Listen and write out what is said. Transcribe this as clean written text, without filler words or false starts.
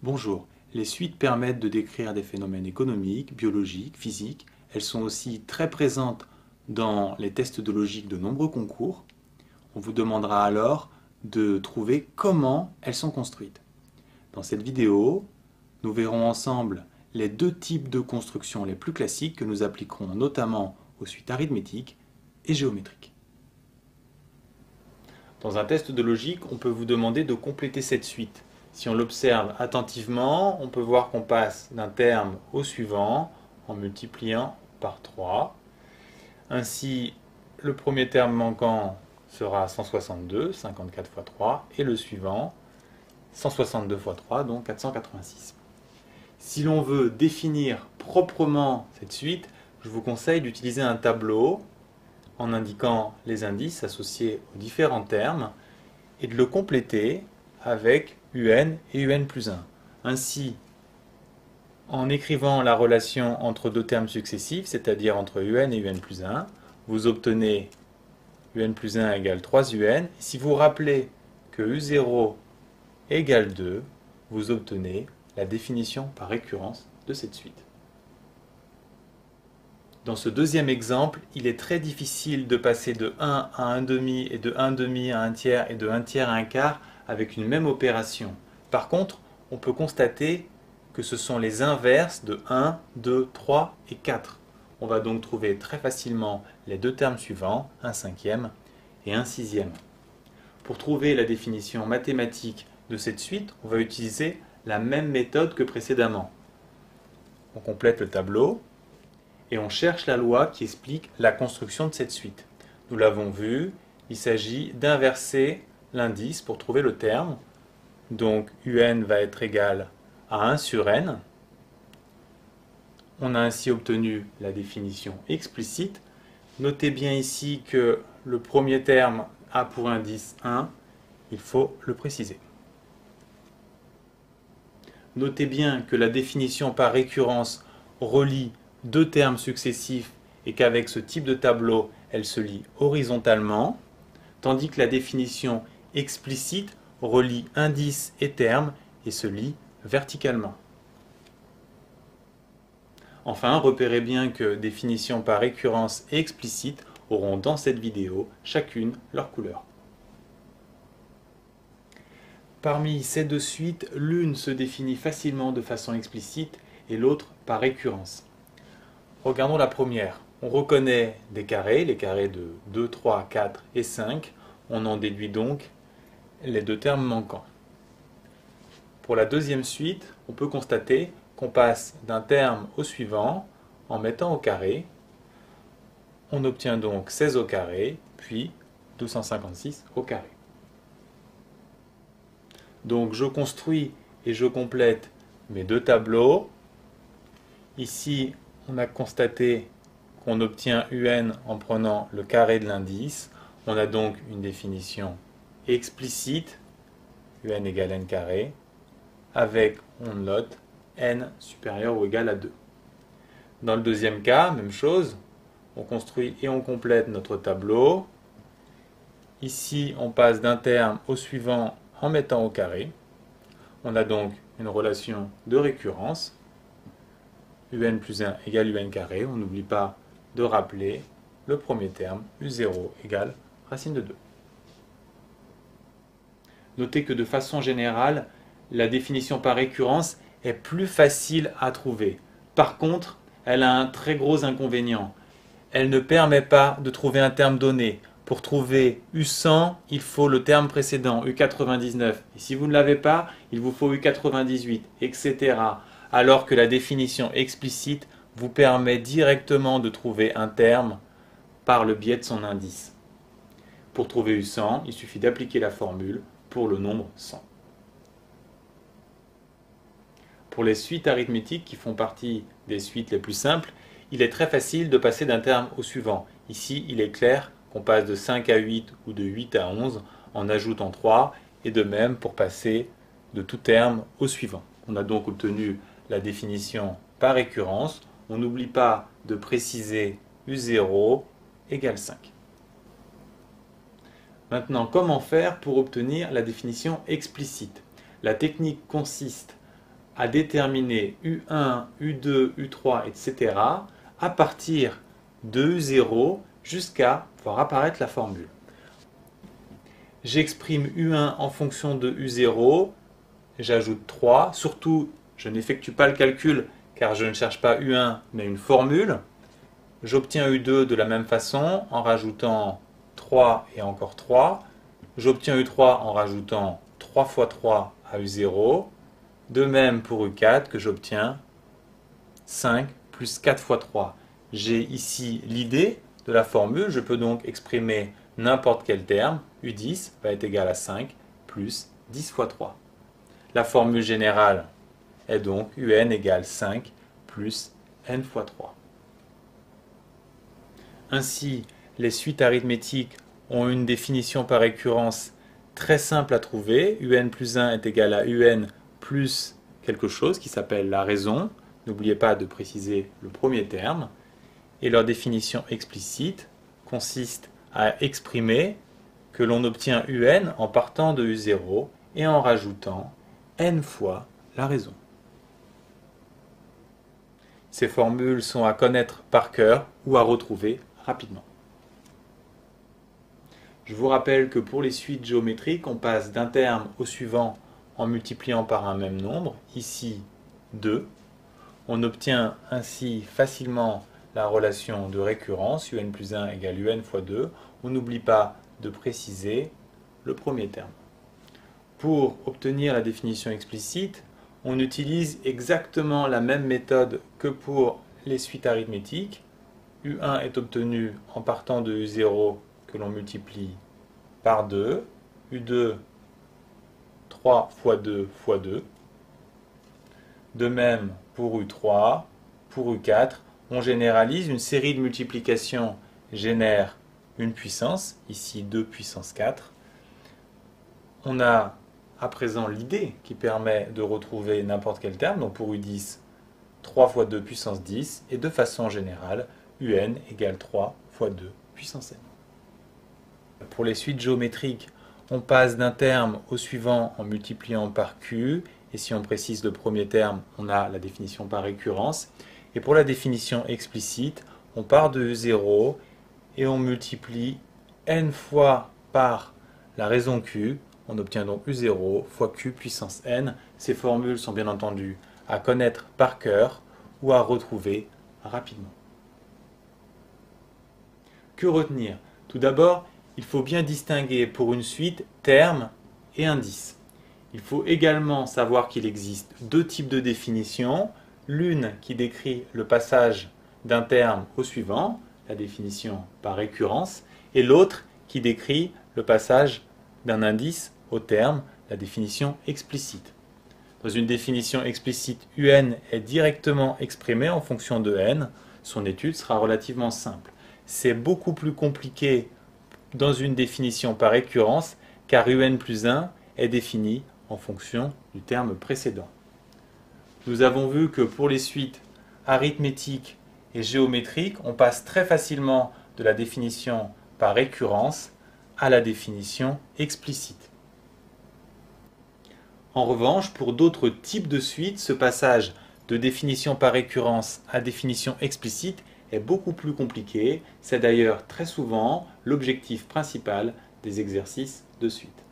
Bonjour. Les suites permettent de décrire des phénomènes économiques, biologiques, physiques. Elles sont aussi très présentes dans les tests de logique de nombreux concours. On vous demandera alors de trouver comment elles sont construites. Dans cette vidéo, nous verrons ensemble les deux types de constructions les plus classiques que nous appliquerons notamment aux suites arithmétiques et géométriques. Dans un test de logique, on peut vous demander de compléter cette suite. Si on l'observe attentivement, on peut voir qu'on passe d'un terme au suivant en multipliant par 3. Ainsi, le premier terme manquant sera 162, 54 fois 3, et le suivant, 162 fois 3, donc 486. Si l'on veut définir proprement cette suite, je vous conseille d'utiliser un tableau en indiquant les indices associés aux différents termes et de le compléter avec un et un plus 1. Ainsi, en écrivant la relation entre deux termes successifs, c'est-à-dire entre un et un plus 1, vous obtenez un plus 1 égale 3un. Et si vous rappelez que u0 égale 2, vous obtenez la définition par récurrence de cette suite. Dans ce deuxième exemple, il est très difficile de passer de 1 à 1 demi et de 1 demi à 1 tiers et de 1 tiers à 1 quart avec une même opération. Par contre, on peut constater que ce sont les inverses de 1, 2, 3 et 4. On va donc trouver très facilement les deux termes suivants, 1 cinquième et 1 sixième. Pour trouver la définition mathématique de cette suite, on va utiliser la même méthode que précédemment. On complète le tableau et on cherche la loi qui explique la construction de cette suite. Nous l'avons vu, il s'agit d'inverser l'indice pour trouver le terme. Donc un va être égal à 1 sur n. On a ainsi obtenu la définition explicite. Notez bien ici que le premier terme a pour indice 1, il faut le préciser. Notez bien que la définition par récurrence relie deux termes successifs et qu'avec ce type de tableau, elle se lie horizontalement, tandis que la définition explicite relie indice et terme et se lie verticalement. Enfin, repérez bien que définition par récurrence et explicite auront dans cette vidéo chacune leur couleur. Parmi ces deux suites, l'une se définit facilement de façon explicite et l'autre par récurrence. Regardons la première. On reconnaît des carrés, les carrés de 2, 3, 4 et 5. On en déduit donc les deux termes manquants. Pour la deuxième suite, on peut constater qu'on passe d'un terme au suivant en mettant au carré. On obtient donc 16 au carré, puis 256 au carré. Donc je construis et je complète mes deux tableaux. Ici, on a constaté qu'on obtient un en prenant le carré de l'indice. On a donc une définition explicite, un égale n carré, avec, on note, n supérieur ou égal à 2. Dans le deuxième cas, même chose, on construit et on complète notre tableau. Ici, on passe d'un terme au suivant en mettant au carré. On a donc une relation de récurrence. un plus 1 égale un carré. On n'oublie pas de rappeler le premier terme, u0 égale racine de 2. Notez que de façon générale, la définition par récurrence est plus facile à trouver. Par contre, elle a un très gros inconvénient. Elle ne permet pas de trouver un terme donné. Pour trouver U100, il faut le terme précédent, U99. Et si vous ne l'avez pas, il vous faut U98, etc. Alors que la définition explicite vous permet directement de trouver un terme par le biais de son indice. Pour trouver U100, il suffit d'appliquer la formule pour le nombre 100. Pour les suites arithmétiques qui font partie des suites les plus simples, il est très facile de passer d'un terme au suivant. Ici, il est clair qu'on passe de 5 à 8 ou de 8 à 11 en ajoutant 3, et de même pour passer de tout terme au suivant. On a donc obtenu la définition par récurrence. On n'oublie pas de préciser U0 égale 5. Maintenant, comment faire pour obtenir la définition explicite? La technique consiste à déterminer U1, U2, U3, etc. à partir de U0 jusqu'à voir apparaître la formule. J'exprime U1 en fonction de U0, j'ajoute 3, surtout je n'effectue pas le calcul car je ne cherche pas U1 mais une formule. J'obtiens U2 de la même façon en rajoutant 3 et encore 3. J'obtiens U3 en rajoutant 3 fois 3 à U0. De même pour U4 que j'obtiens 5 plus 4 fois 3. J'ai ici l'idée de la formule, je peux donc exprimer n'importe quel terme. U10 va être égal à 5 plus 10 fois 3. La formule générale est donc UN égale 5 plus n fois 3. Ainsi, les suites arithmétiques ont une définition par récurrence très simple à trouver. UN plus 1 est égal à UN plus quelque chose qui s'appelle la raison. N'oubliez pas de préciser le premier terme. Et leur définition explicite consiste à exprimer que l'on obtient UN en partant de U0 et en rajoutant n fois la raison. Ces formules sont à connaître par cœur ou à retrouver rapidement. Je vous rappelle que pour les suites géométriques, on passe d'un terme au suivant en multipliant par un même nombre, ici 2. On obtient ainsi facilement la relation de récurrence, UN plus 1 égale UN fois 2. On n'oublie pas de préciser le premier terme. Pour obtenir la définition explicite, on utilise exactement la même méthode que pour les suites arithmétiques. U1 est obtenu en partant de U0 que l'on multiplie par 2. U2, 3 fois 2 fois 2. De même pour U3, pour U4, on généralise. Une série de multiplications génère une puissance, ici 2 puissance 4. On a à présent l'idée qui permet de retrouver n'importe quel terme. Donc pour U10, 3 fois 2 puissance 10. Et de façon générale, UN égale 3 fois 2 puissance n. Pour les suites géométriques, on passe d'un terme au suivant en multipliant par Q. Et si on précise le premier terme, on a la définition par récurrence. Et pour la définition explicite, on part de U0 et on multiplie n fois par la raison Q. On obtient donc U0 fois Q puissance n. Ces formules sont bien entendu à connaître par cœur ou à retrouver rapidement. Que retenir? Tout d'abord, il faut bien distinguer pour une suite terme et indice. Il faut également savoir qu'il existe deux types de définitions. L'une qui décrit le passage d'un terme au suivant, la définition par récurrence, et l'autre qui décrit le passage d'un indice au terme, la définition explicite. Dans une définition explicite, UN est directement exprimé en fonction de n. Son étude sera relativement simple. C'est beaucoup plus compliqué dans une définition par récurrence, car UN plus 1 est défini en fonction du terme précédent. Nous avons vu que pour les suites arithmétiques et géométriques, on passe très facilement de la définition par récurrence à la définition explicite. En revanche, pour d'autres types de suites, ce passage de définition par récurrence à définition explicite est beaucoup plus compliqué. C'est d'ailleurs très souvent l'objectif principal des exercices de suite.